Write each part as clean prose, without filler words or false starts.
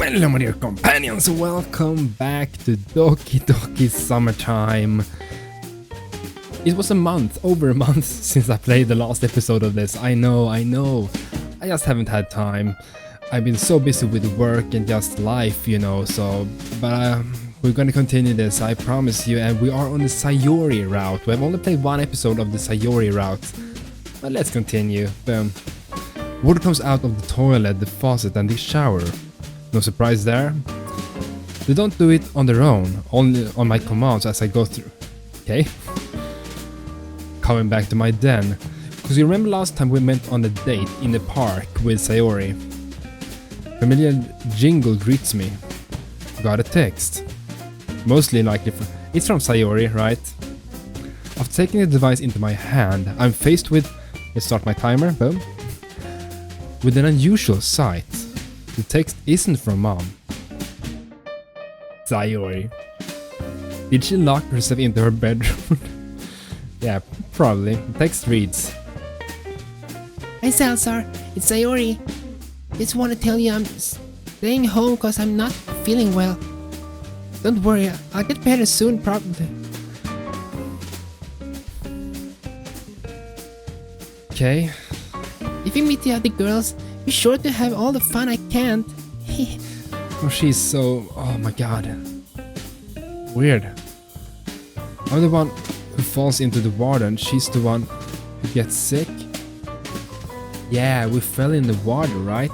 Hello my dear companions, welcome back to Doki Doki Summertime. It was over a month since I played the last episode of this. I know, I just haven't had time. I've been so busy with work and just life, you know, but we're gonna continue this, I promise you, and we are on the Sayori route. We have only played one episode of the Sayori route, but let's continue. Water comes out of the toilet, the faucet and the shower. No surprise there. They don't do it on their own, only on my commands as I go through. Okay. Coming back to my den. Because you remember last time we went on a date in the park with Sayori. Familiar jingle greets me. Got a text. Mostly likely it's from Sayori, right? After taking the device into my hand, I'm faced with... Let's start my timer, boom. With an unusual sight. The text isn't from Mom. Sayori. Did she lock herself into her bedroom? Yeah, probably. The text reads: Hi Salsar, it's Sayori. Just want to tell you I'm staying home cause I'm not feeling well. Don't worry, I'll get better soon probably. Okay. If you meet the other girls, be sure to have all the fun I can. Oh, she's so... Oh my god. Weird. I'm the one who falls into the water and she's the one who gets sick. Yeah, we fell in the water, right?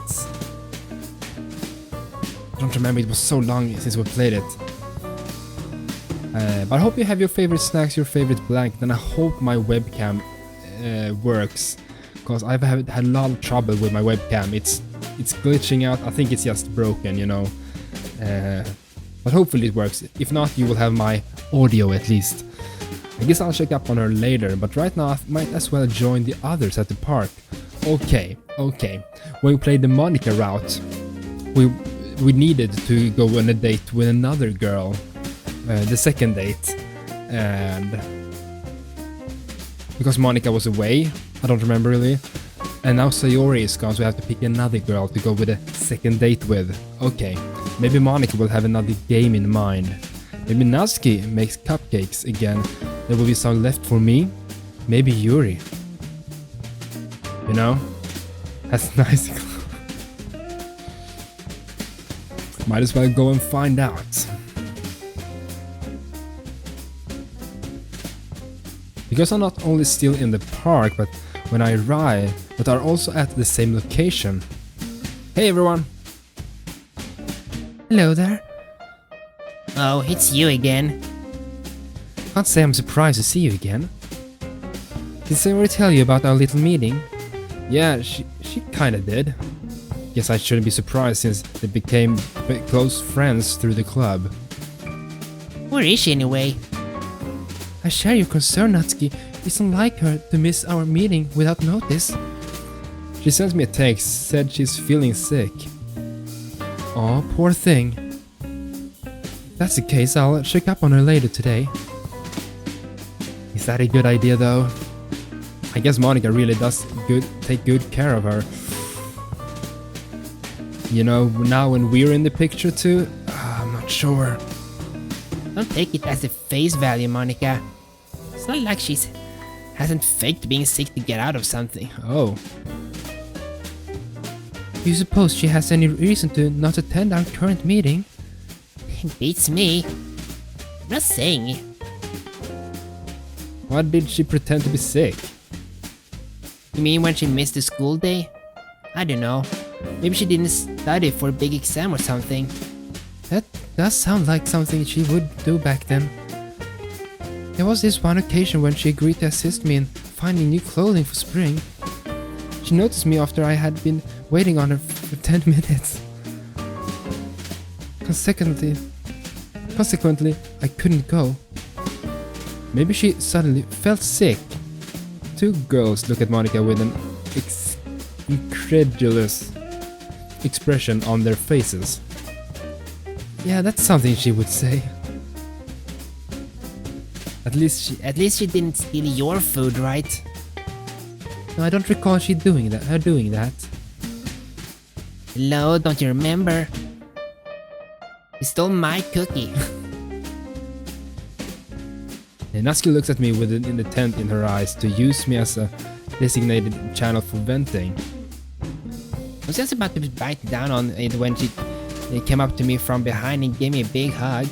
I don't remember, it was so long since we played it. But I hope you have your favorite snacks, your favorite blanket, and I hope my webcam works. Because I've had a lot of trouble with my webcam. It's glitching out. I think it's just broken, you know. But hopefully it works. If not, you will have my audio at least. I guess I'll check up on her later, but right now I might as well join the others at the park. Okay. When we played the Monica route, we needed to go on a date with another girl. The second date. And because Monica was away, I don't remember really. And now Sayori is gone, so we have to pick another girl to go with a second date with. Okay, maybe Monica will have another game in mind. Maybe Natsuki makes cupcakes again. There will be some left for me. Maybe Yuri. You know? That's nice. Might as well go and find out. Because I'm not only still in the park, but when I arrive, but are also at the same location. Hey everyone! Hello there. Oh, it's you again. Can't say I'm surprised to see you again. Did Sayori tell you about our little meeting? Yeah, she kinda did. Guess I shouldn't be surprised since they became close friends through the club. Where is she anyway? I share your concern, Natsuki. It's unlike her to miss our meeting without notice. She sent me a text, said she's feeling sick. Aw, poor thing. If that's the case, I'll check up on her later today. Is that a good idea though? I guess Monica really does take good care of her. You know, now when we're in the picture too, I'm not sure. Don't take it as a face value, Monica. It's not like she hasn't faked being sick to get out of something. Oh. Do you suppose she has any reason to not attend our current meeting? Beats me. I'm not saying it. Why did she pretend to be sick? You mean when she missed the school day? I don't know. Maybe she didn't study for a big exam or something. That does sound like something she would do back then. There was this one occasion when she agreed to assist me in finding new clothing for spring. She noticed me after I had been waiting on her for 10 minutes. Consequently, I couldn't go. Maybe she suddenly felt sick. Two girls look at Monica with an incredulous expression on their faces. Yeah, that's something she would say. At least she didn't steal your food, right? No, I don't recall her doing that. Hello, don't you remember? He stole my cookie. And Natsuki looks at me with an intent in her eyes to use me as a designated channel for venting. I was just about to bite down on it when she came up to me from behind and gave me a big hug.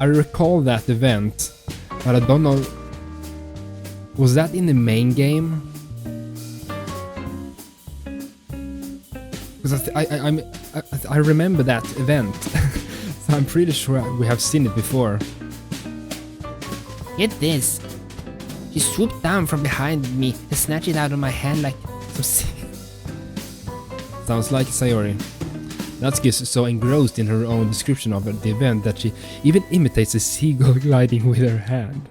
I recall that event, but I don't know. Was that in the main game? Because I remember that event, so I'm pretty sure we have seen it before. Get this. She swooped down from behind me and snatched it out of my hand like some Sounds like Sayori. Natsuki is so engrossed in her own description of the event that she even imitates a seagull gliding with her hand.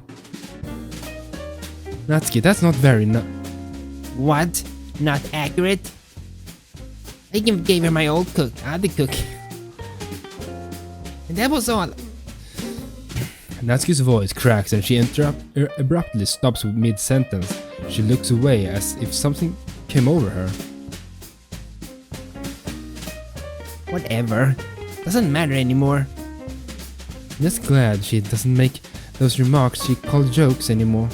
Natsuki, that's not very What? Not accurate? I even gave her my old other cookie. And that was all. Natsuki's voice cracks and she abruptly stops mid-sentence. She looks away as if something came over her. Whatever. Doesn't matter anymore. I'm just glad she doesn't make those remarks she called jokes anymore.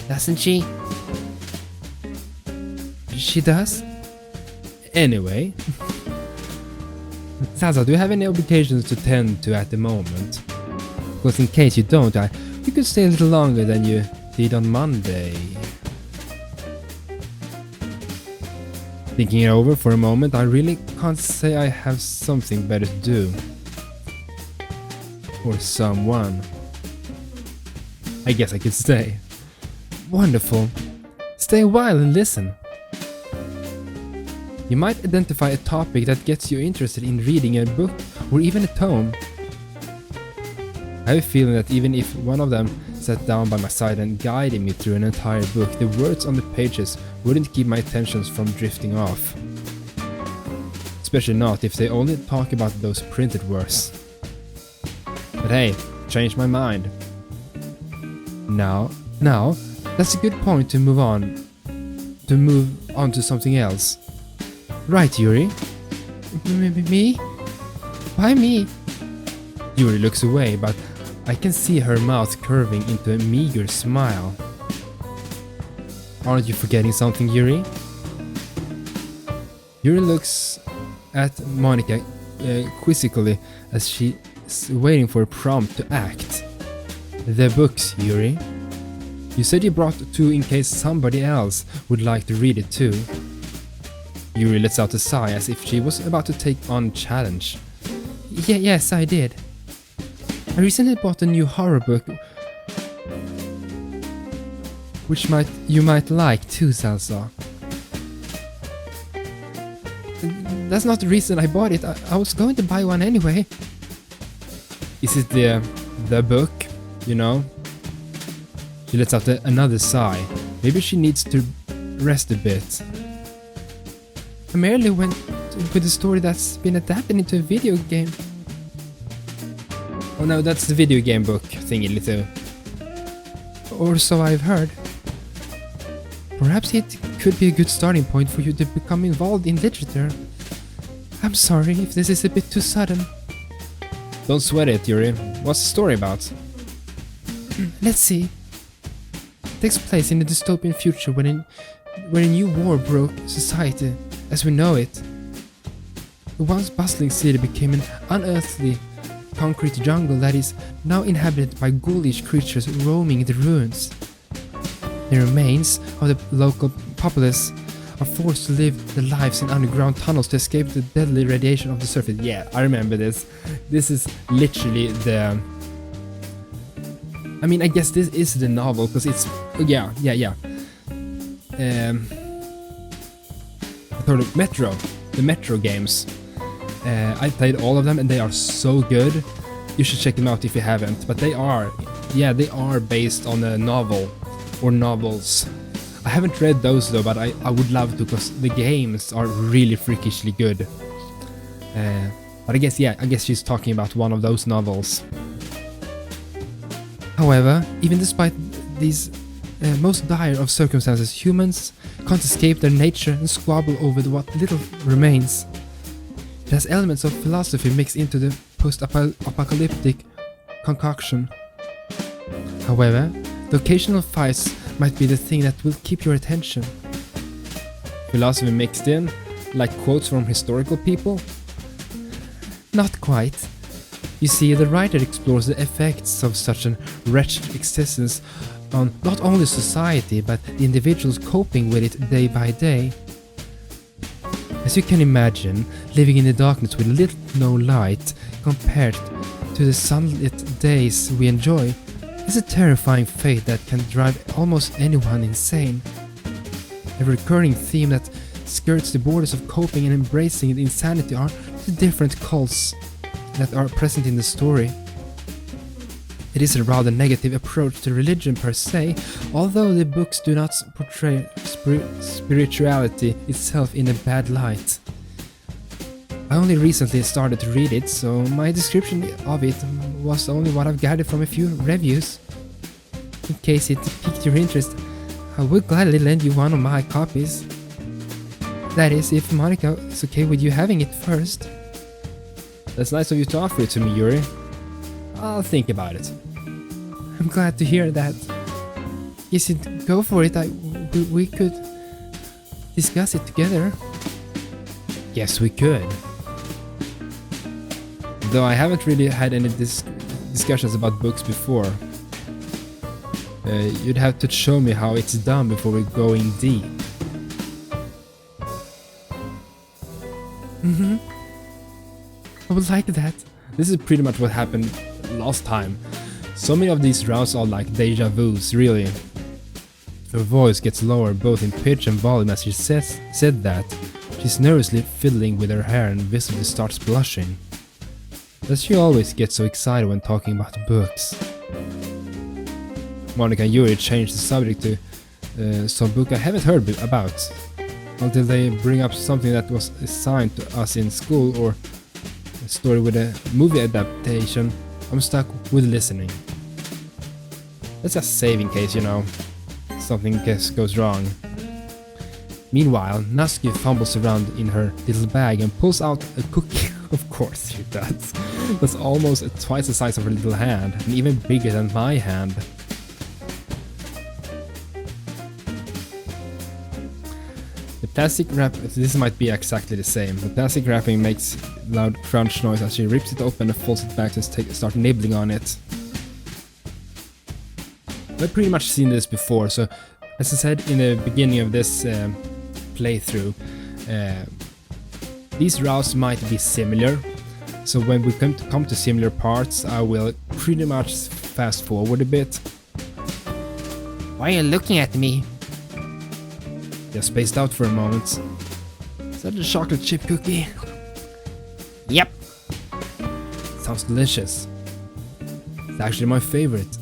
Doesn't she? She does? Anyway. Salsa, do you have any obligations to tend to at the moment? Because in case you don't, you could stay a little longer than you did on Monday. Thinking it over for a moment, I really can't say I have something better to do. Or someone. I guess I could stay. Wonderful. Stay a while and listen. You might identify a topic that gets you interested in reading a book or even a tome. I have a feeling that even if one of them sat down by my side and guided me through an entire book, the words on the pages wouldn't keep my attentions from drifting off. Especially not if they only talk about those printed words. But hey, changed my mind. Now, that's a good point to move on to something else. Right, Yuri? Me? Why me? Yuri looks away, but I can see her mouth curving into a meager smile. Aren't you forgetting something, Yuri? Yuri looks at Monica quizzically as she's waiting for a prompt to act. The books, Yuri. You said you brought 2 in case somebody else would like to read it too. Yuri lets out a sigh as if she was about to take on a challenge. Yes, I did. I recently bought a new horror book, which you might like too, Salsa. That's not the reason I bought it. I was going to buy one anyway. Is it the book, you know? She lets out another sigh. Maybe she needs to rest a bit. I merely went with a story that's been adapted into a video game. Oh no, that's the video game book thingy, little. Or so I've heard. Perhaps it could be a good starting point for you to become involved in literature. I'm sorry if this is a bit too sudden. Don't sweat it, Yuri. What's the story about? Let's see. It takes place in a dystopian future when a new war broke society as we know it. The once bustling city became an unearthly concrete jungle that is now inhabited by ghoulish creatures roaming the ruins. The remains of the local populace are forced to live their lives in underground tunnels to escape the deadly radiation of the surface. Yeah, I remember this. This is literally the... I mean, I guess this is the novel, because it's... Yeah. The Metro games. I played all of them and they are so good. You should check them out if you haven't. But they are based on a novel or novels. I haven't read those though, but I would love to, because the games are really freakishly good. But I guess she's talking about one of those novels. However, even despite these most dire of circumstances, humans can't escape their nature and squabble over what little remains. It has elements of philosophy mixed into the post-apocalyptic concoction. However, the occasional fights might be the thing that will keep your attention. Philosophy mixed in, like quotes from historical people? Not quite. You see, the writer explores the effects of such an wretched existence on not only society, but the individuals coping with it day by day. As you can imagine, living in the darkness with little to no light compared to the sunlit days we enjoy is a terrifying fate that can drive almost anyone insane. A recurring theme that skirts the borders of coping and embracing the insanity are the different cults that are present in the story. It is a rather negative approach to religion per se, although the books do not portray spirituality itself in a bad light. I only recently started to read it, so my description of it was only what I've gathered from a few reviews. In case it piqued your interest, I would gladly lend you one of my copies. That is, if Monica is okay with you having it first. That's nice of you to offer it to me, Yuri. I'll think about it. I'm glad to hear that. Yes, go for it. We could discuss it together. Yes, we could. Though I haven't really had any discussions about books before. You'd have to show me how it's done before we go in deep. I would like that. This is pretty much what happened last time. So many of these rounds are like deja vus, really. Her voice gets lower both in pitch and volume as she said that. She's nervously fiddling with her hair and visibly starts blushing. Does she always get so excited when talking about books? Monica and Yuri changed the subject to some book I haven't heard about, until they bring up something that was assigned to us in school or a story with a movie adaptation. I'm stuck with listening. Let's just save in case, something goes wrong. Meanwhile, Natsuki fumbles around in her little bag and pulls out a cookie. Of course she does. That's almost twice the size of her little hand, and even bigger than my hand. The plastic wrap, this might be exactly the same. The plastic wrapping makes loud crunch noise as she rips it open and folds it back to start nibbling on it. I've pretty much seen this before, so as I said in the beginning of this playthrough, these routes might be similar, so when we come to similar parts, I will pretty much fast forward a bit. Why are you looking at me? Just spaced out for a moment. Is that a chocolate chip cookie? Yep. Sounds delicious. It's actually my favorite.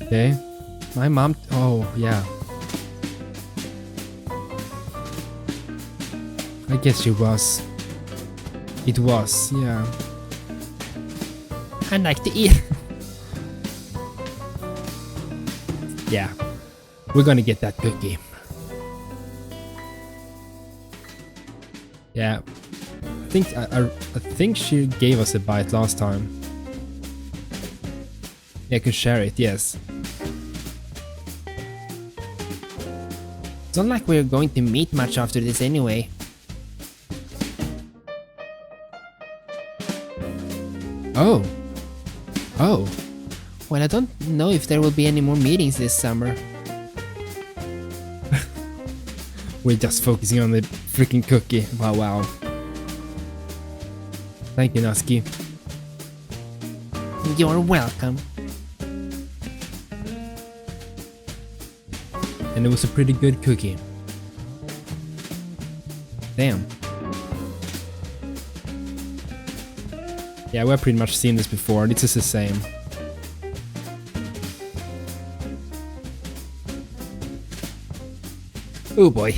Okay. My mom... Oh, yeah. I guess she was. It was, yeah. I like to eat. Yeah. We're gonna get that cookie. Yeah. I think she gave us a bite last time. Yeah, I can share it, yes. It's not like we're going to meet much after this anyway. Oh. Oh. Well, I don't know if there will be any more meetings this summer. We're just focusing on the freaking cookie. Wow. Thank you, Natsuki. You're welcome. And it was a pretty good cookie. Damn. Yeah, we've pretty much seen this before. This is the same. Oh boy.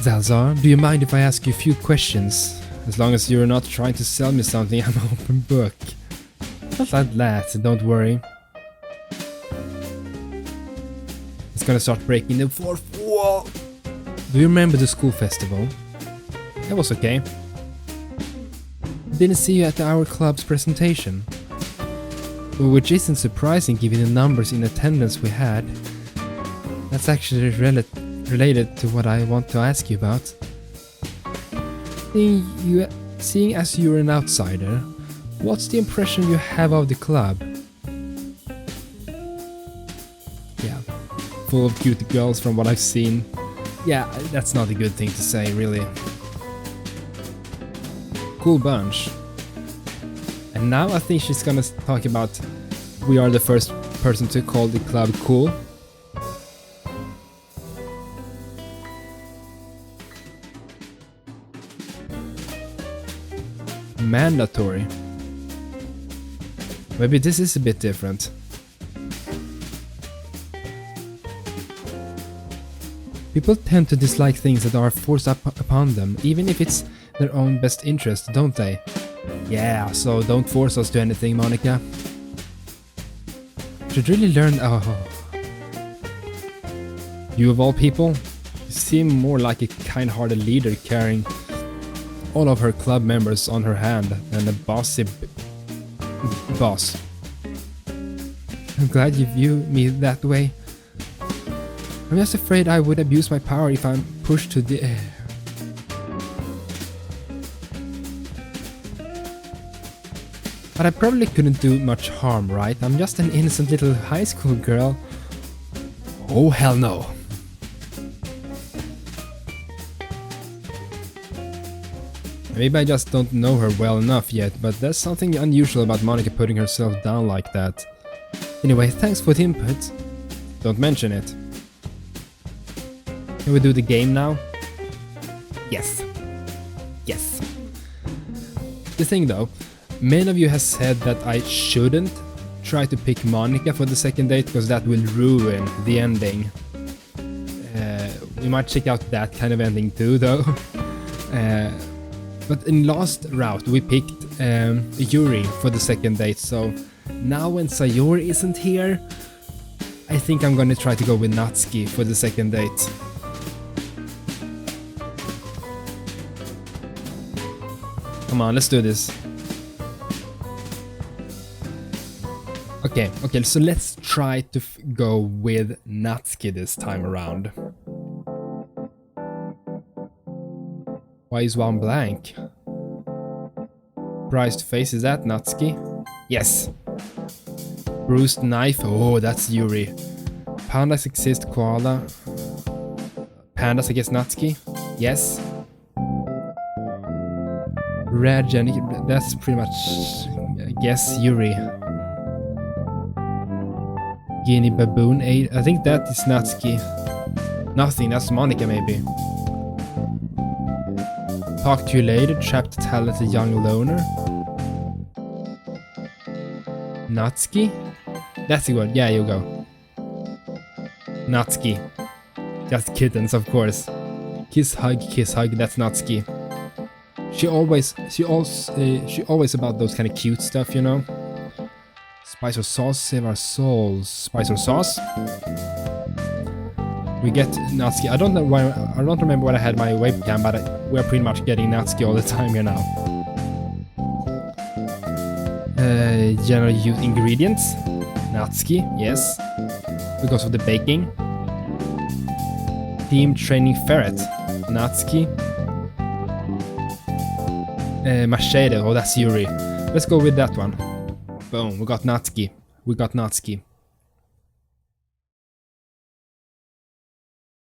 Zalzar, do you mind if I ask you a few questions? As long as you're not trying to sell me something, I'm an open book. Not like that, don't worry. gonna start breaking the fourth wall. Do you remember the school festival? That was okay. Didn't see you at our club's presentation. Which isn't surprising given the numbers in attendance we had. That's actually related to what I want to ask you about. Seeing as you're an outsider, what's the impression you have of the club? Yeah, full of cute girls from what I've seen. Yeah, that's not a good thing to say, really. Cool bunch. And now I think she's gonna talk about we are the first person to call the club cool. Mandatory. Maybe this is a bit different. People tend to dislike things that are forced upon them, even if it's their own best interest, don't they? Yeah, so don't force us to anything, Monica. Should really learn. Oh. You of all people, you seem more like a kind-hearted leader carrying all of her club members on her hand than a bossy boss. I'm glad you view me that way. I'm just afraid I would abuse my power if I'm pushed to the... But I probably couldn't do much harm, right? I'm just an innocent little high school girl. Oh, hell no. Maybe I just don't know her well enough yet, but there's something unusual about Monica putting herself down like that. Anyway, thanks for the input. Don't mention it. Can we do the game now? Yes. Yes. The thing though, many of you have said that I shouldn't try to pick Monica for the second date because that will ruin the ending. We might check out that kind of ending too though. But in last route we picked Yuri for the second date, so now when Sayori isn't here, I think I'm gonna try to go with Natsuki for the second date. Come on, let's do this. Okay, so let's try to go with Natsuki this time around. Why is one blank? Surprised face, is that Natsuki? Yes. Bruised knife, oh that's Yuri. Pandas exist, koala. Pandas, I guess Natsuki? Yes. Red Jenny, that's pretty much, I guess, Yuri. Guinea baboon, I think that is Natsuki. Nothing, that's Monica maybe. Talk to you later, trapped talented young loner. Natsuki? That's the one, yeah, you go. Natsuki. Just kittens, of course. Kiss hug, that's Natsuki. She always about those kind of cute stuff, you know. Spice or sauce, save our souls. Spice or sauce. We get Natsuki. I don't know why. I don't remember when I had my webcam, but we're pretty much getting Natsuki all the time here now. General use ingredients. Natsuki, yes. Because of the baking. Team training ferret. Natsuki. Machete, oh that's Yuri. Let's go with that one. Boom, we got Natsuki.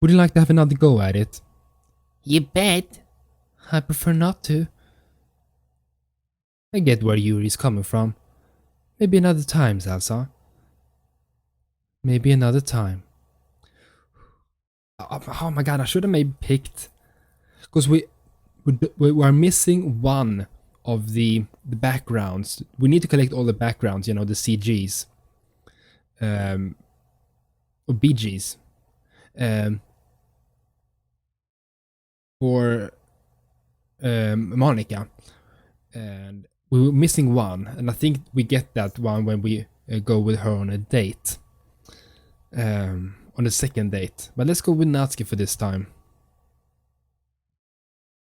Would you like to have another go at it? You bet. I prefer not to. I get where Yuri's coming from. Maybe another time, Salsa. Maybe another time. Oh my god, I should have maybe picked... Because we are missing one of the backgrounds. We need to collect all the backgrounds, you know, the CGs. Or BGs. For Monica. And we were missing one. And I think we get that one when we go with her on a date. on the second date, but let's go with Natsuki for this time.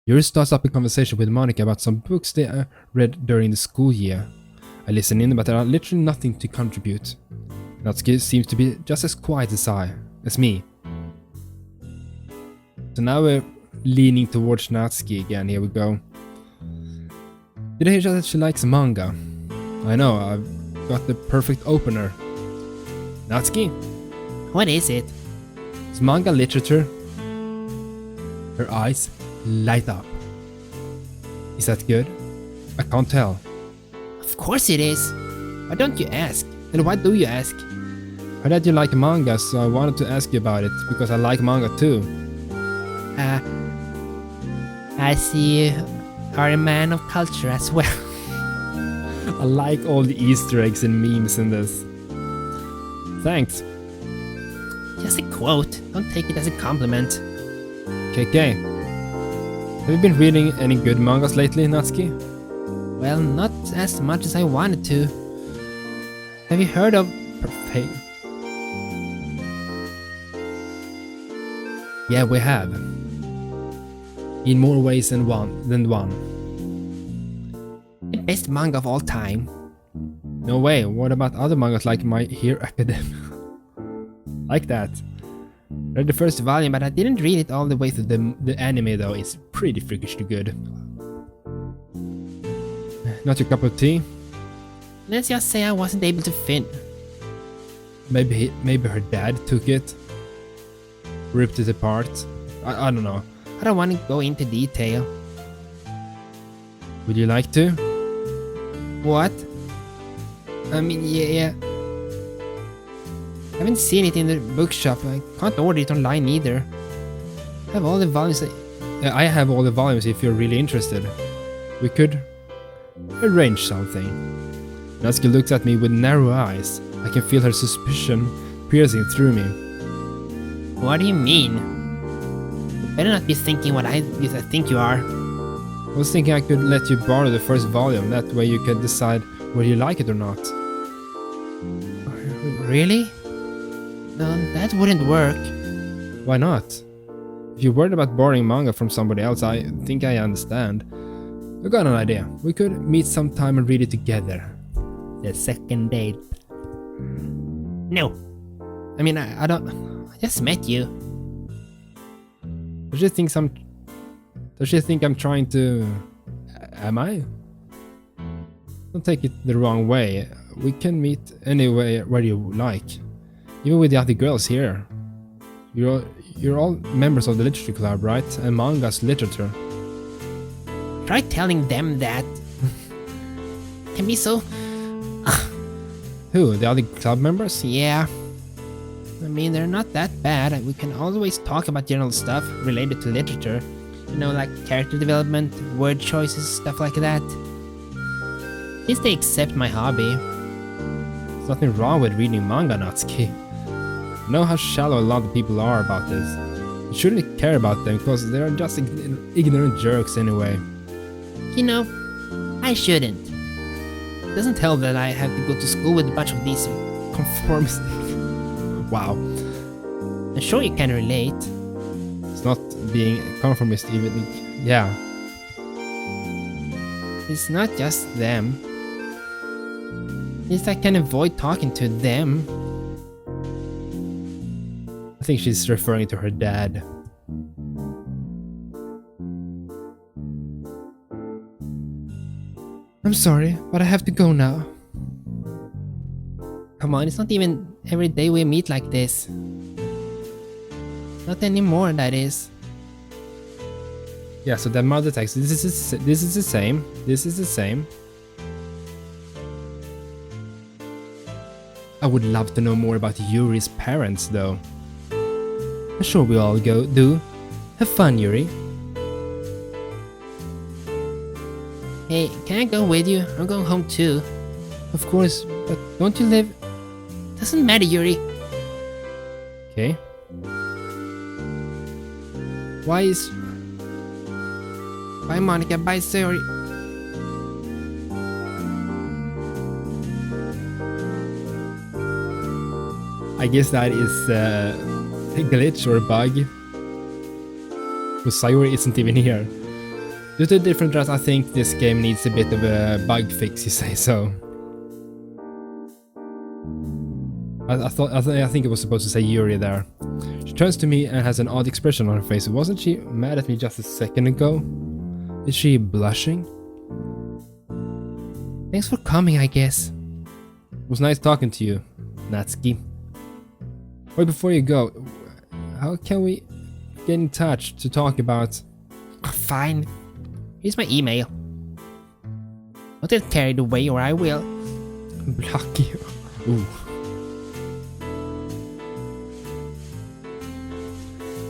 Yuri starts up a conversation with Monica about some books they read during the school year. I listen in, but there are literally nothing to contribute. Natsuki seems to be just as quiet as me. So now we're leaning towards Natsuki again, here we go. Did I hear that she likes manga? I know, I've got the perfect opener. Natsuki? What is it? It's manga literature. Her eyes light up. Is that good? I can't tell. Of course it is. Why don't you ask? And why do you ask? I heard that you like manga, so I wanted to ask you about it, because I like manga too. I see you are a man of culture as well. I like all the Easter eggs and memes in this. Thanks. Just a quote. Don't take it as a compliment. KK. Have you been reading any good mangas lately, Natsuki? Well, not as much as I wanted to. Have you heard of PARFAIT? Yeah, we have. In more ways than one. The best manga of all time. No way. What about other mangas like My Hero Academia? Like that. Read the first volume, but I didn't read it all the way through. The anime though is pretty freakishly good. Not your cup of tea? Let's just say I wasn't able to fit. Maybe her dad took it, ripped it apart. I don't know. I don't want to go into detail. Would you like to? What? I mean, yeah. I haven't seen it in the bookshop. I can't order it online either. I have all the volumes. I have all the volumes if you're really interested. We could arrange something. Natsuki looks at me with narrow eyes. I can feel her suspicion piercing through me. What do you mean? You better not be thinking what I think you are. I was thinking I could let you borrow the first volume. That way you could decide whether you like it or not. Really? No, that wouldn't work. Why not? If you're worried about borrowing manga from somebody else, I think I understand. I got an idea. We could meet sometime and read it together. The second date. No. I mean, I don't... I just met you. Does she think I'm trying to... Am I? Don't take it the wrong way. We can meet anywhere where you like. Even with the other girls here. You're all members of the literature club, right? And manga's literature. Try telling them that. Can be so... Who? The other club members? Yeah. I mean, they're not that bad. We can always talk about general stuff related to literature. You know, like character development, word choices, stuff like that. At least they accept my hobby. There's nothing wrong with reading manga, Natsuki. I know how shallow a lot of people are about this. You shouldn't care about them because they're just ignorant jerks anyway. You know, I shouldn't. It doesn't help that I have to go to school with a bunch of these conformists. Wow. I'm sure you can relate. It's not being a conformist even. Yeah. It's not just them. At least I can avoid talking to them. I think she's referring to her dad. I'm sorry, but I have to go now. Come on, it's not even every day we meet like this. Not anymore, that is. Yeah, so the mother text. This is the same. This is the same. I would love to know more about Yuri's parents, though. I'm sure we all do. Have fun, Yuri. Hey, can I go with you? I'm going home too. Of course, but don't you live... Doesn't matter, Yuri. Okay. Bye, Monica. Bye, Sayori. I guess that is a glitch or a bug? Because Sayori isn't even here. Due to different dress, I think this game needs a bit of a bug fix, you say so. I think it was supposed to say Yuri there. She turns to me and has an odd expression on her face. Wasn't she mad at me just a second ago? Is she blushing? Thanks for coming, I guess. It was nice talking to you, Natsuki. Wait, before you go, how can we get in touch to talk about... Fine. Here's my email. Don't get carried away or I will. Block you. Ooh.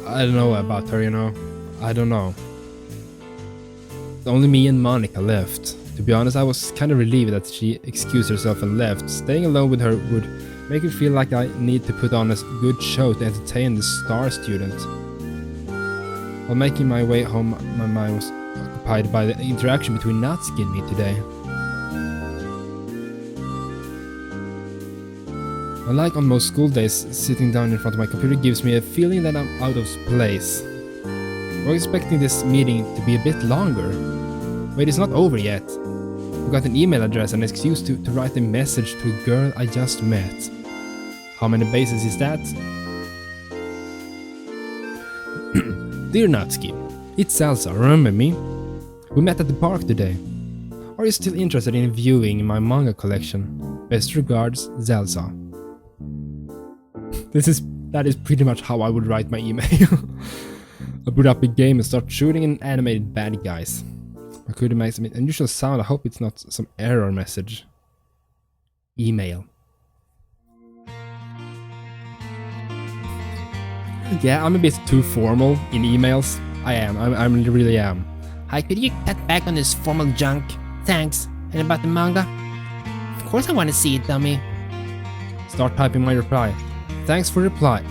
I don't know about her, you know. I don't know. Only me and Monica left. To be honest, I was kind of relieved that she excused herself and left. Staying alone with her would make it feel like I need to put on a good show to entertain the star student. While making my way home, my mind was occupied by the interaction between Natsuki and me today. Unlike on most school days, sitting down in front of my computer gives me a feeling that I'm out of place. I was expecting this meeting to be a bit longer. Wait, it's not over yet. I got an email address and an excuse to write a message to a girl I just met. How many bases is that? Dear Natsuki, it's Elsa, remember me? We met at the park today. Are you still interested in viewing my manga collection? Best regards, Zelsa. That is pretty much how I would write my email. I boot up a game and start shooting an animated bad guys. I could make some unusual sound. I hope it's not some error message. Email. Yeah, I'm a bit too formal in emails. I really am. Hi, could you cut back on this formal junk? Thanks. And about the manga? Of course I want to see it, dummy. Start typing my reply. Thanks for reply.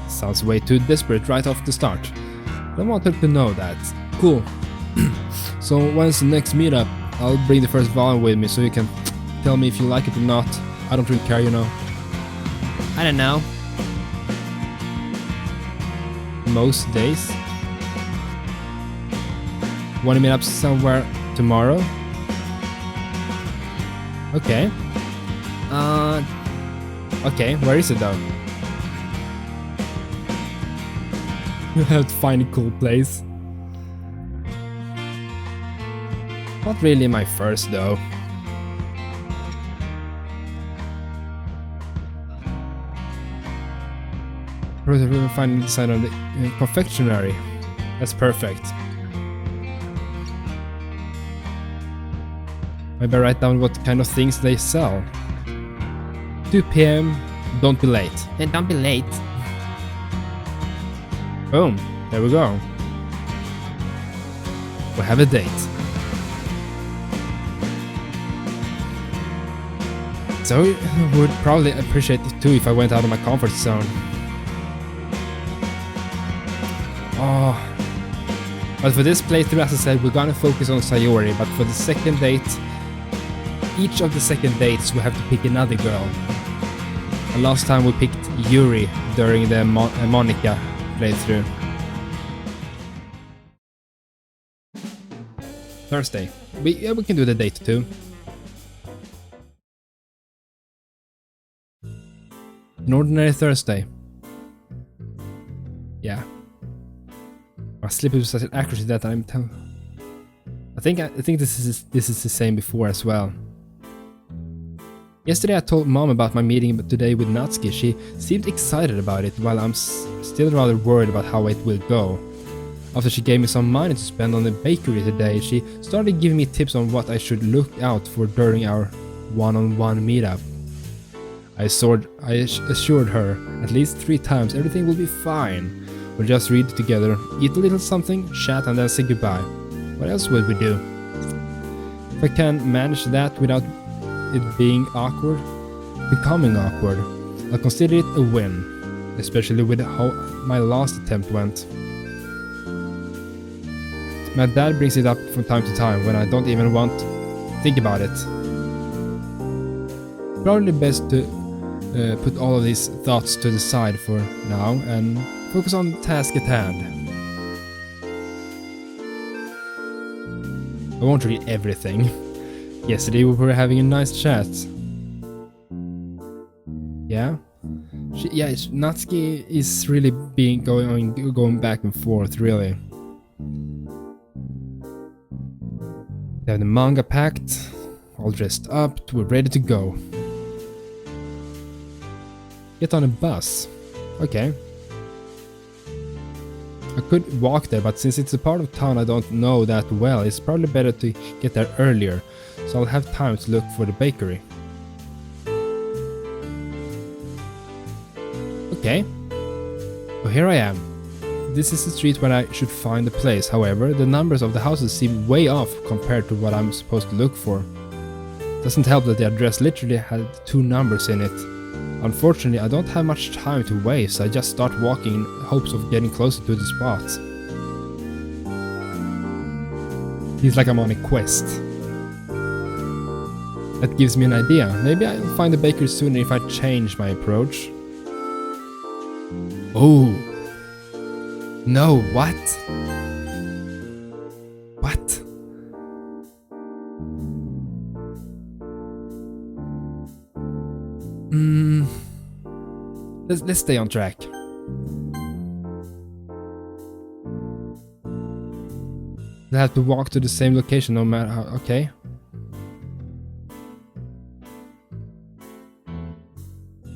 Sounds way too desperate right off the start. I want her to know that. Cool. So when's the next meetup? I'll bring the first volume with me so you can tell me if you like it or not. I don't really care, you know. I don't know. Most days. Want to meet up somewhere tomorrow? Okay. Okay, where is it though? You have to find a cool place. Not really my first though. Probably we will find the design on the confectionery. That's perfect. Maybe I write down what kind of things they sell. 2 PM, don't be late. Then don't be late. Boom, there we go. We have a date. So I would probably appreciate it too if I went out of my comfort zone. Oh. But for this playthrough, as I said, we're gonna focus on Sayori, but for the second date, each of the second dates we have to pick another girl. And last time we picked Yuri during the Monica playthrough. Thursday. We can do the date too. An ordinary Thursday. Yeah. I slip with such an accuracy that I think this is the same before as well. Yesterday I told Mom about my meeting today with Natsuki. She seemed excited about it, while I'm still rather worried about how it will go. After she gave me some money to spend on the bakery today, she started giving me tips on what I should look out for during our one-on-one meetup. I assured her at least 3 times everything will be fine. We'll just read together, eat a little something, chat and then say goodbye. What else will we do? If I can manage that without it being becoming awkward, I'll consider it a win, especially with how my last attempt went. My dad brings it up from time to time when I don't even want to think about it. Probably best to put all of these thoughts to the side for now and focus on the task at hand. I won't read everything. Yesterday we were having a nice chat. Yeah? Natsuki is really going back and forth, really. They have the manga packed, all dressed up, we're ready to go. Get on a bus. Okay. I could walk there, but since it's a part of town I don't know that well, it's probably better to get there earlier, so I'll have time to look for the bakery. Okay. Well, here I am. This is the street where I should find the place. However, the numbers of the houses seem way off compared to what I'm supposed to look for. Doesn't help that the address literally had 2 numbers in it. Unfortunately, I don't have much time to waste, so I just start walking in hopes of getting closer to the spot. Feels like I'm on a quest. That gives me an idea. Maybe I'll find the bakery sooner if I change my approach. Oh! No, what? What? Let's stay on track. I have to walk to the same location no matter how. Okay.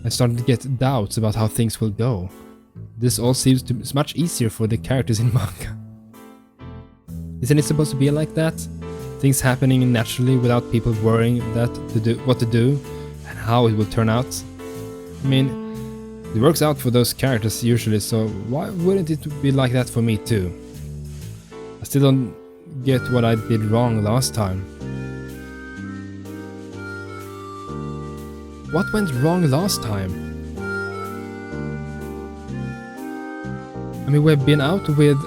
I started to get doubts about how things will go. This all seems to be much easier for the characters in manga. Isn't it supposed to be like that? Things happening naturally without people worrying what to do and how it will turn out? I mean, it works out for those characters usually, so why wouldn't it be like that for me too? I still don't get what I did wrong last time. What went wrong last time? I mean, we've been out with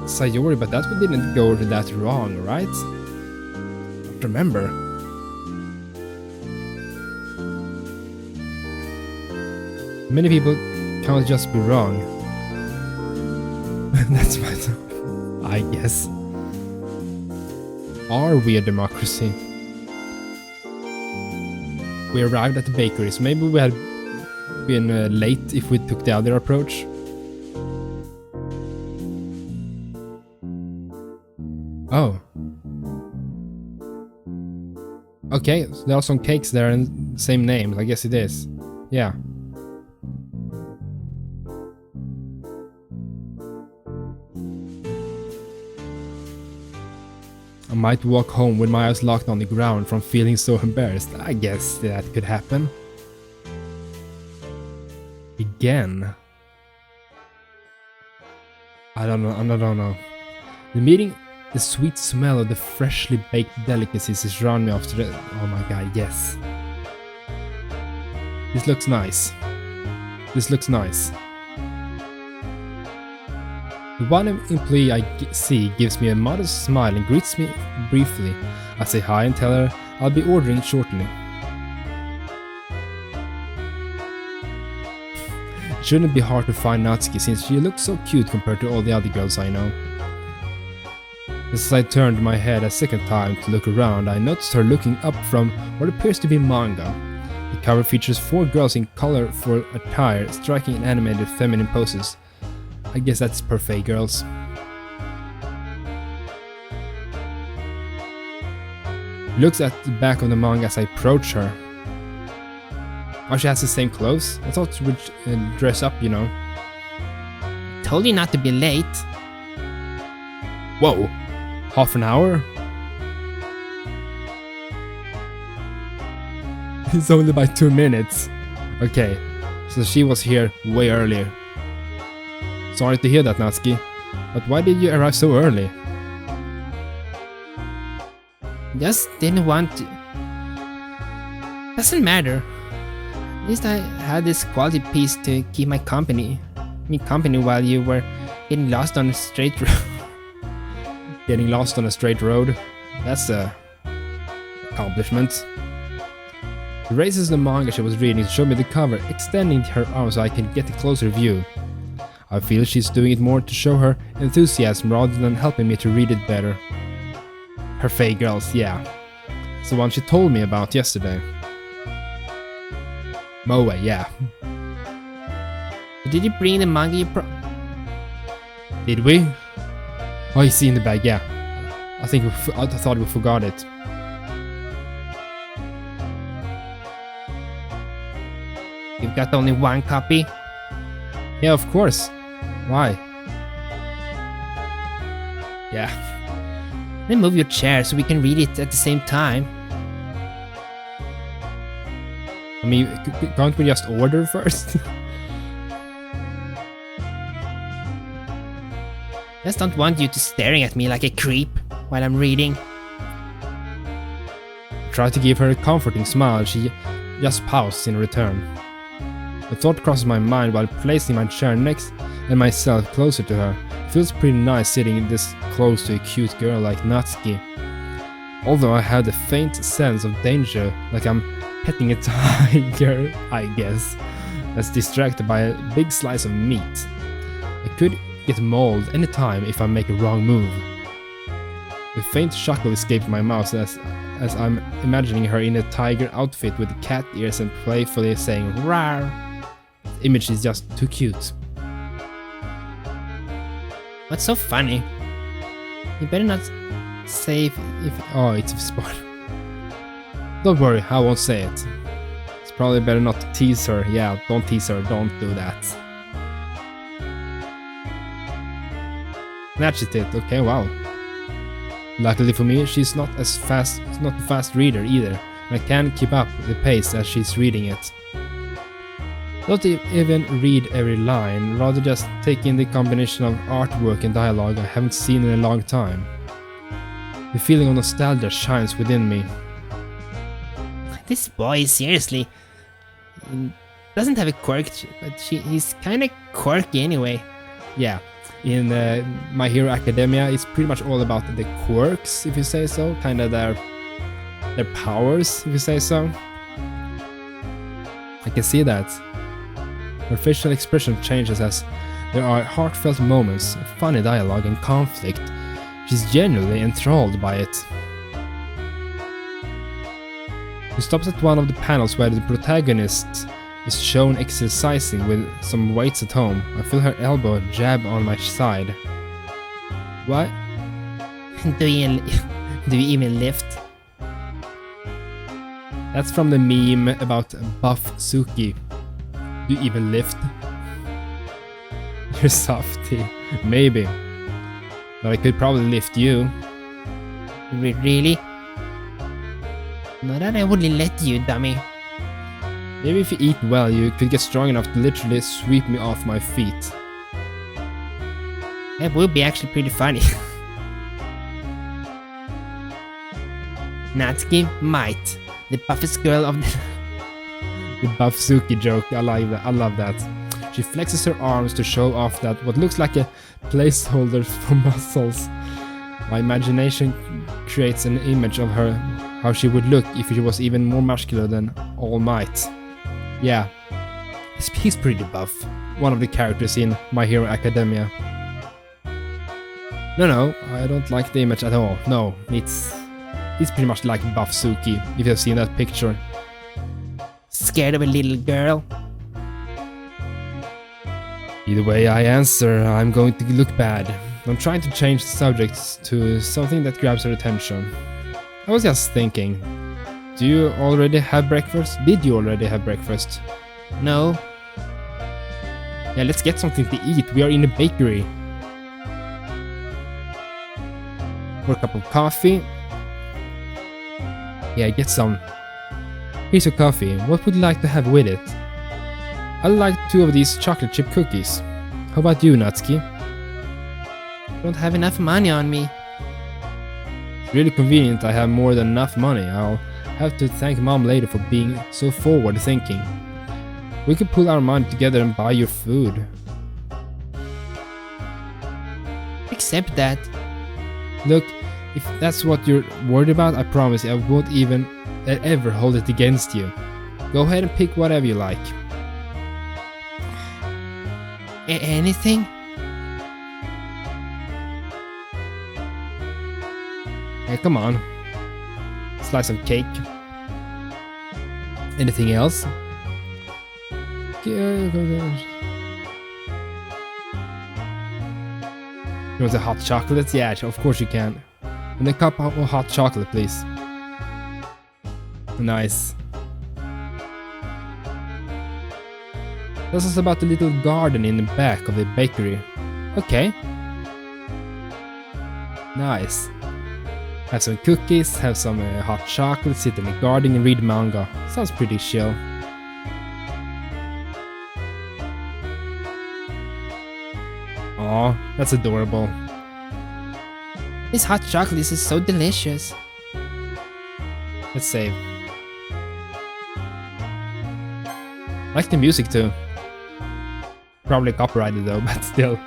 Sayori, but that didn't go that wrong, right? I don't remember. Many people can't just be wrong. That's my thought, I guess. Are we a democracy? We arrived at the bakery, so maybe we had been late if we took the other approach. Oh. Okay, so there are some cakes there and the same names, I guess it is. Yeah. I might walk home with my eyes locked on the ground from feeling so embarrassed. I guess that could happen. Again. I don't know. The meeting, the sweet smell of the freshly baked delicacies is around me after the... Oh my god, yes. This looks nice. This looks nice. The one employee I see gives me a modest smile and greets me briefly. I say hi and tell her I'll be ordering shortly. It shouldn't be hard to find Natsuki since she looks so cute compared to all the other girls I know. As I turned my head a second time to look around, I noticed her looking up from what appears to be manga. The cover features 4 girls in colorful attire striking in animated feminine poses. I guess that's PARFAIT girls. Looks at the back of the manga as I approach her. Oh, she has the same clothes? I thought she would dress up, you know. Told you not to be late. Whoa! Half an hour? It's only by 2 minutes. Okay, so she was here way earlier. Sorry to hear that, Natsuki. But why did you arrive so early? Just didn't want to. Doesn't matter. At least I had this quality piece to keep me company while you were getting lost on a straight road. Getting lost on a straight road? That's a accomplishment. She raises the manga she was reading to show me the cover, extending her arm so I can get a closer view. I feel she's doing it more to show her enthusiasm rather than helping me to read it better. PARFAIT girls, yeah. It's the one she told me about yesterday. Moe, yeah. Did you bring the manga you Did we? Oh, you see in the bag, yeah. I thought we forgot it. You've got only one copy? Yeah, of course. Why? Yeah. Then move your chair so we can read it at the same time. I mean, can't we just order first? Just don't want you to staring at me like a creep while I'm reading. I try to give her a comforting smile, she just pouts in return. A thought crosses my mind while placing my chair next and myself closer to her. It feels pretty nice sitting this close to a cute girl like Natsuki. Although I have the faint sense of danger, like I'm petting a tiger, I guess, that's distracted by a big slice of meat. I could get mauled anytime if I make a wrong move. A faint chuckle escapes my mouth as I'm imagining her in a tiger outfit with cat ears and playfully saying "rawr." The image is just too cute. What's so funny? You better not say if Oh, it's a spoiler. Don't worry, I won't say it. It's probably better not to tease her. Yeah, don't tease her, don't do that. Snatched it, okay, wow. Luckily for me, she's not a fast reader either, and I can't keep up the pace as she's reading it. Don't even read every line, rather just take in the combination of artwork and dialogue I haven't seen in a long time. The feeling of nostalgia shines within me. This boy, seriously, he doesn't have a quirk, but he's kinda quirky anyway. Yeah, in My Hero Academia, it's pretty much all about the quirks, if you say so, kinda their powers, if you say so. I can see that. Her facial expression changes as there are heartfelt moments, funny dialogue and conflict. She's genuinely enthralled by it. She stops at one of the panels where the protagonist is shown exercising with some weights at home. I feel her elbow jab on my side. What? Do you even lift? That's from the meme about Buff Suki. Do you even lift? You're softy. Maybe. But I could probably lift you. Really? No, that I wouldn't let you, dummy. Maybe if you eat well, you could get strong enough to literally sweep me off my feet. That would be actually pretty funny. Natsuki might. The buffest girl of the... The Buff Suki joke, I love that. She flexes her arms to show off that what looks like a placeholder for muscles. My imagination creates an image of her, how she would look if she was even more muscular than All Might. Yeah, he's pretty buff. One of the characters in My Hero Academia. No, I don't like the image at all. No, he's pretty much like Buff Suki, if you've seen that picture. Scared of a little girl? Either way I answer, I'm going to look bad. I'm trying to change the subject to something that grabs her attention. I was just thinking, did you already have breakfast? No. Yeah, let's get something to eat. We are in a bakery. For a cup of coffee. Yeah, get some. Here's your coffee. What would you like to have with it? I'd like 2 of these chocolate chip cookies. How about you, Natsuki? Don't have enough money on me. It's really convenient I have more than enough money. I'll have to thank Mom later for being so forward thinking. We could pull our money together and buy your food. Accept that. Look, if that's what you're worried about, I promise you I won't even ever hold it against you. Go ahead and pick whatever you like. Anything? Hey, come on. Slice of cake. Anything else? You want a hot chocolate? Yeah, of course you can. And a cup of hot chocolate, please. Nice. This is about the little garden in the back of the bakery. Okay. Nice. Have some cookies, have some hot chocolate, sit in the garden and read manga. Sounds pretty chill. Aw, that's adorable. This hot chocolate is so delicious. Let's save. Like the music too. Probably copyrighted though, but still.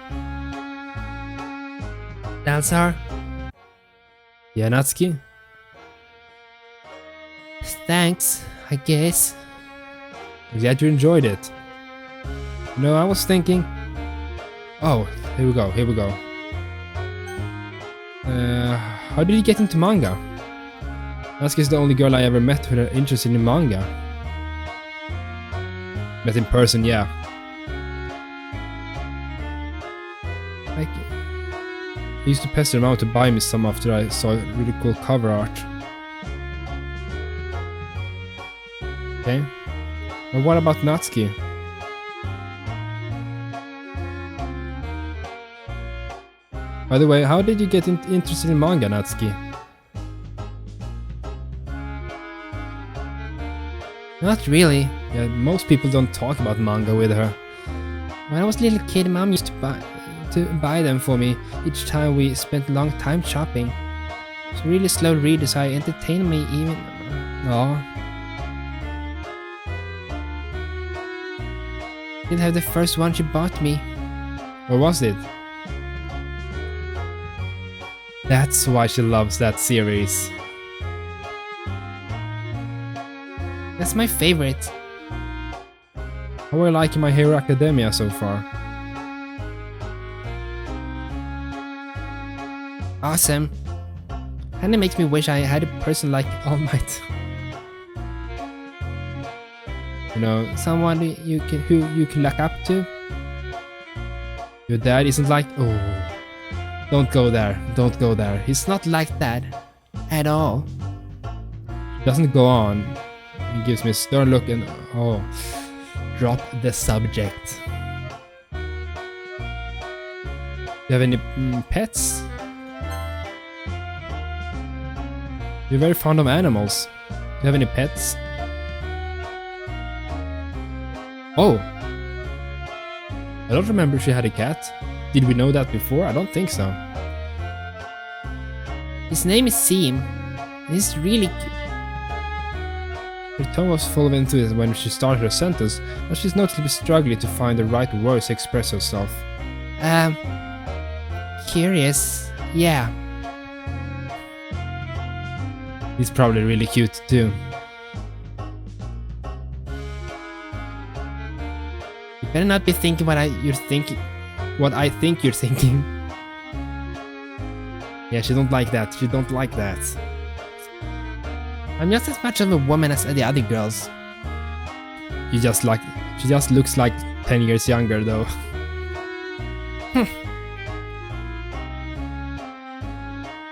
Dalsar? Yeah, Natsuki? Thanks, I guess. I'm glad you enjoyed it. No, I was thinking... Oh, here we go. How did you get into manga? Natsuki's the only girl I ever met with an interest in manga. Met in person, yeah. Like, I used to pester him out to buy me some after I saw really cool cover art. Okay. But what about Natsuki? By the way, how did you get interested in manga, Natsuki? Not really. Yeah, most people don't talk about manga with her. When I was a little kid, Mom used to buy them for me each time we spent a long time shopping. It's really slow reader, so I entertained me even. Aw. Didn't have the first one she bought me. What was it? That's why she loves that series. That's my favorite. How are you liking My Hero Academia so far? Awesome. Kinda makes me wish I had a person like All Might. You know, Someone who you can look up to. your dad isn't like... Oh, don't go there. Don't go there. He's not like that. At all. He doesn't go on. He gives me a stern look and... Oh, drop the subject. Do you have any pets? You're very fond of animals. Do you have any pets? Oh! I don't remember if she had a cat. Did we know that before? I don't think so. His name is Seam. And he's really cute. Her tone was full of enthusiasm when she started her sentence, but she's noticeably struggling to find the right words to express herself. Curious. Yeah. He's probably really cute too. You better not be thinking you're thinking. What I think you're thinking. Yeah, she don't like that. She don't like that. I'm just as much of a woman as the other girls. She just looks like 10 years younger though.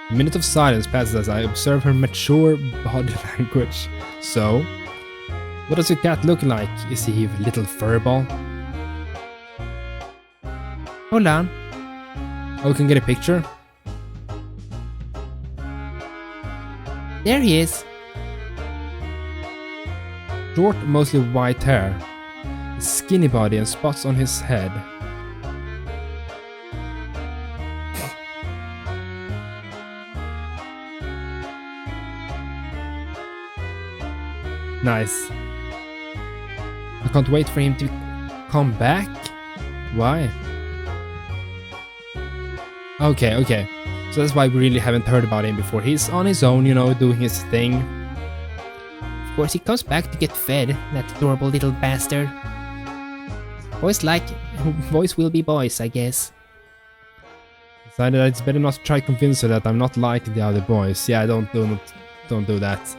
A minute of silence passes as I observe her mature body language. So, what does your cat look like? Is he a little furball? Hold on. Oh, we can get a picture? There he is. Short, mostly white hair. A skinny body and spots on his head. Nice. I can't wait for him to come back. Why? Okay. So that's why we really haven't heard about him before. He's on his own, you know, doing his thing. Of course, he comes back to get fed, that adorable little bastard. Boys will be boys, I guess. Decided that it's better not to try to convince her that I'm not like the other boys. Yeah, don't do that.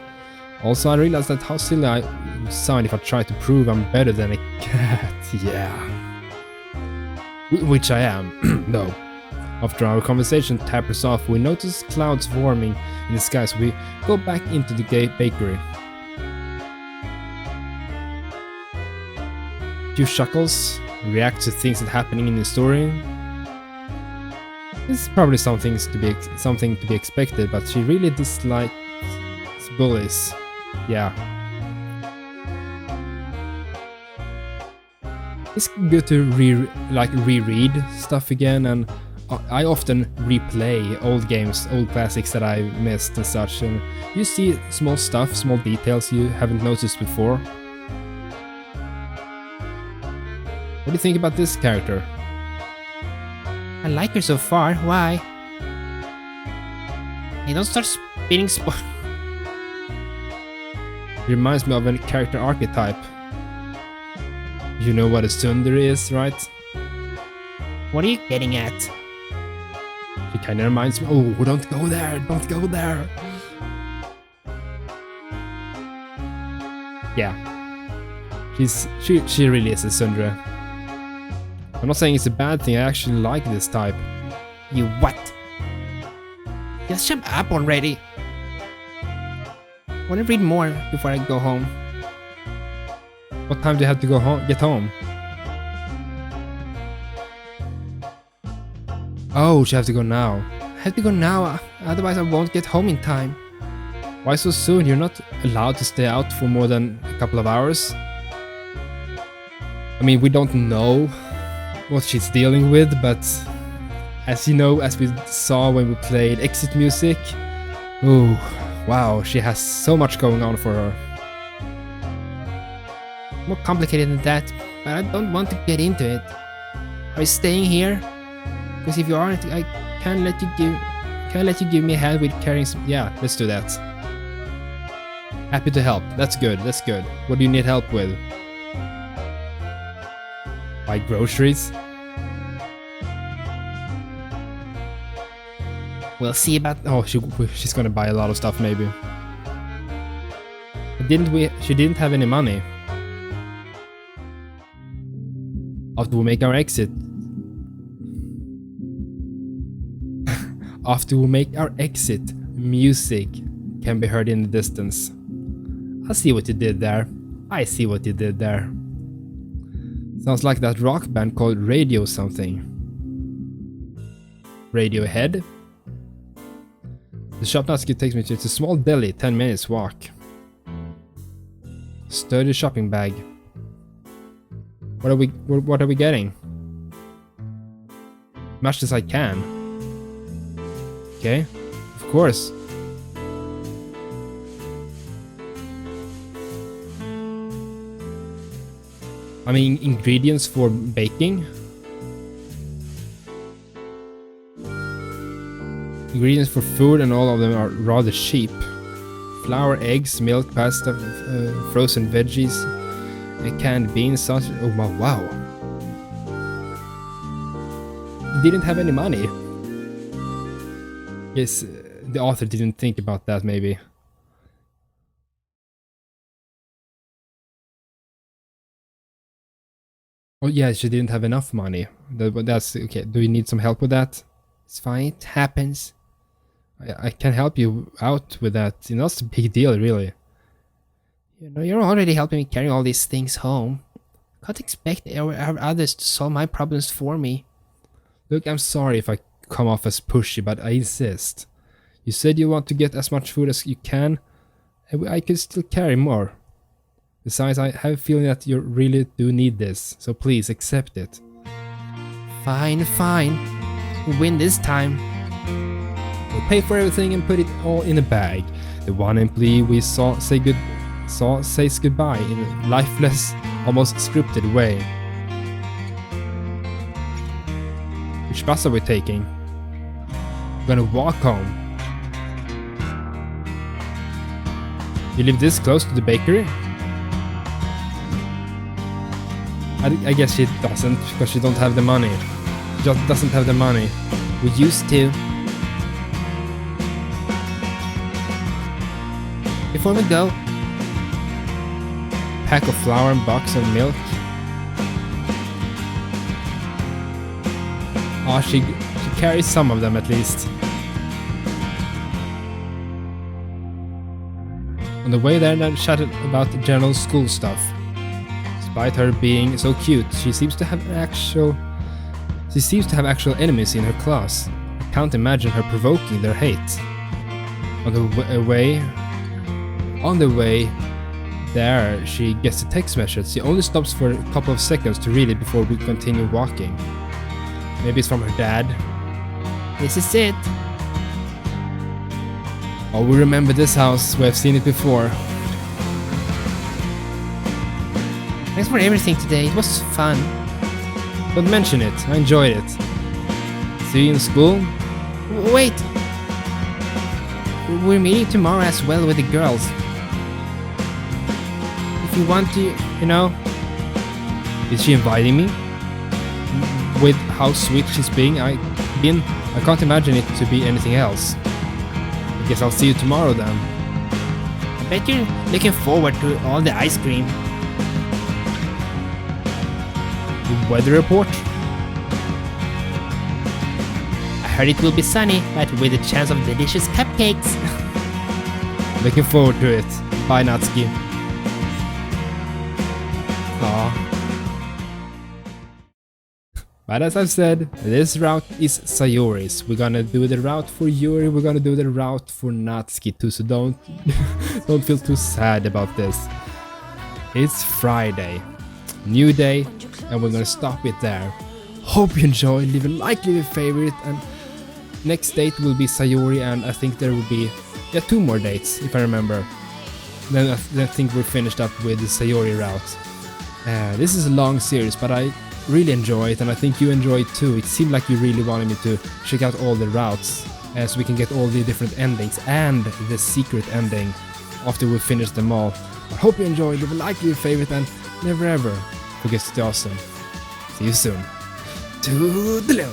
Also, I realized that how silly I would sound if I try to prove I'm better than a cat. Yeah. Which I am. No. After our conversation tapers off, we notice clouds forming in the sky, so we go back into the bakery. Few chuckles, react to things that are happening in the story. This is probably something to be expected, but she really dislikes bullies. Yeah. It's good to reread stuff again, and I often replay old games, old classics that I missed and such, and you see small stuff, small details you haven't noticed before. What do you think about this character? I like her so far. Why? Hey, don't start spitting It reminds me of a character archetype. You know what a tsundere is, right? What are you getting at? She kinda reminds me. Oh, don't go there! Don't go there! Yeah. She really is a tsundere. I'm not saying it's a bad thing, I actually like this type. You what? Just shut up already. Wanna read more before I go home? What time do you have to go home? Get home? Oh, she has to go now. I have to go now, otherwise I won't get home in time. Why so soon? You're not allowed to stay out for more than a couple of hours. I mean, we don't know what she's dealing with, but as you know, as we saw when we played exit music, oh wow, she has so much going on for her. More complicated than that, but I don't want to get into it. Are you staying here? Because if you aren't, I can't let you give me a hand with carrying some. Yeah, let's do that. Happy to help. That's good. That's good. What do you need help with? Buy groceries? We'll see about. Oh, she's gonna buy a lot of stuff, maybe. She didn't have any money. After we make our exit. After we make our exit, music can be heard in the distance. I see what you did there. I see what you did there. Sounds like that rock band called Radio something. Radiohead? The shop Natsuki takes me to, it's a small deli, 10 minutes walk. Sturdy shopping bag. What are we getting? Much as I can. Okay, of course. I mean, ingredients for baking. Ingredients for food, and all of them are rather cheap. Flour, eggs, milk, pasta, frozen veggies, canned beans, sausage. Oh wow. Didn't have any money. Yes, the author didn't think about that, maybe. Oh yeah, she didn't have enough money. That's okay. Do you need some help with that? It's fine, it happens. I can help you out with that. You know, it's a big deal, really. You know, you're already helping me carry all these things home. Can't expect others to solve my problems for me. Look, I'm sorry if I come off as pushy, but I insist. You said you want to get as much food as you can, and I can still carry more. Besides, I have a feeling that you really do need this, so please accept it. Fine, fine. We win this time. We'll pay for everything and put it all in a bag. The one employee we saw says goodbye in a lifeless, almost scripted way. Which bus are we taking? We're gonna walk home. You live this close to the bakery? I guess she doesn't, because she don't have the money. She just doesn't have the money. We used to. Before we go, Pack of flour and box of milk. Oh, she carries some of them at least. On the way there, they chatted about the general school stuff. Despite her being so cute, she seems to have actual enemies in her class. I can't imagine her provoking their hate. On the way there, she gets a text message. She only stops for a couple of seconds to read it before we continue walking. Maybe it's from her dad. this is it. Oh, we remember this house. We have seen it before. Thanks for everything today. It was fun. Don't mention it. I enjoyed it. See you in school? Wait. We're meeting tomorrow as well with the girls. If you want to, you know. Is she inviting me? With how sweet she's being, I can't imagine it to be anything else. I guess I'll see you tomorrow then. I bet you're looking forward to all the ice cream. The weather report? I heard it will be sunny, but with a chance of delicious cupcakes. Looking forward to it. Bye, Natsuki. Aww. But as I've said, this route is Sayori's. We're gonna do the route for Yuri, we're gonna do the route for Natsuki too, so don't feel too sad about this. It's Friday, new day, and we're gonna stop it there. Hope you enjoy, leave a like, leave a favorite, and next date will be Sayori, and I think there will be 2 more dates, if I remember. Then I think we're finished up with the Sayori route. This is a long series, but I really enjoy it, and I think you enjoy it too. It seemed like you really wanted me to check out all the routes, so we can get all the different endings and the secret ending after we finish them all. I hope you enjoyed. Leave a like, leave a favorite, and never ever forget to stay awesome. See you soon. Toodeloo!